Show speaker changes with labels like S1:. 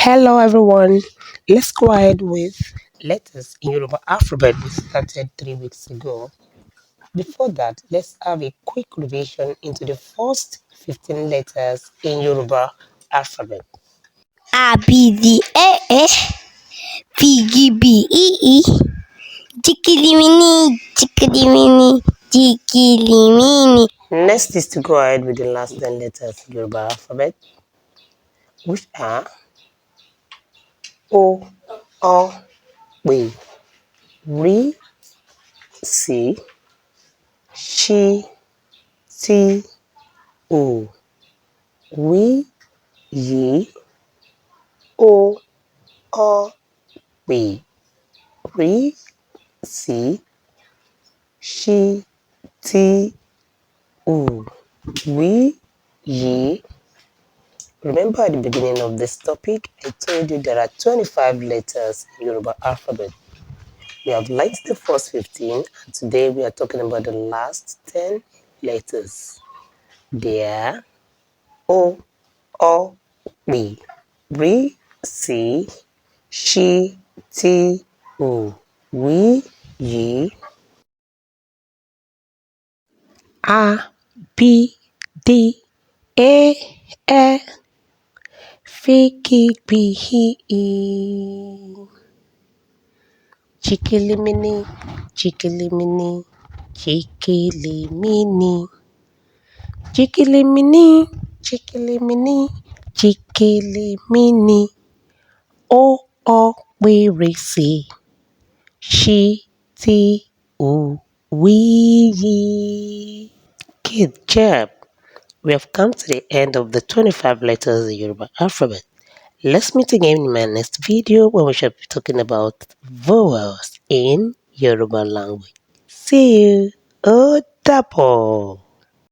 S1: Hello everyone, let's go ahead with letters in Yoruba alphabet we started 3 weeks ago. Before that, let's have a quick revision into the first 15 letters in Yoruba alphabet.
S2: A B D E E P G B E E Chikilimini Chikilimini Chikilimini.
S1: Next is to go ahead with the last 10 letters in Yoruba alphabet, which are O, O, P, R, C, Sh, T, O, W, Y, O, O, P, R, C, Sh, T, O, W, Y. Remember at the beginning of this topic, I told you there are 25 letters in Yoruba alphabet. We have learned the first 15, and today we are talking about the last 10 letters. They are O, P, R, C, Sh, T, O, W, Y, A, B, D, E, F, G, B, E. Chikilimini, chikilimini, chikilimini. Chikilimini, chikilimini, chikilimini. O, pèrèsè. Ṣí, tí, ò, wí. Good job. We have come to the end of the 25 letters in the Yoruba alphabet. Let's meet again in my next video when we shall be talking about vowels in Yoruba language. See you. Ó dàbọ̀.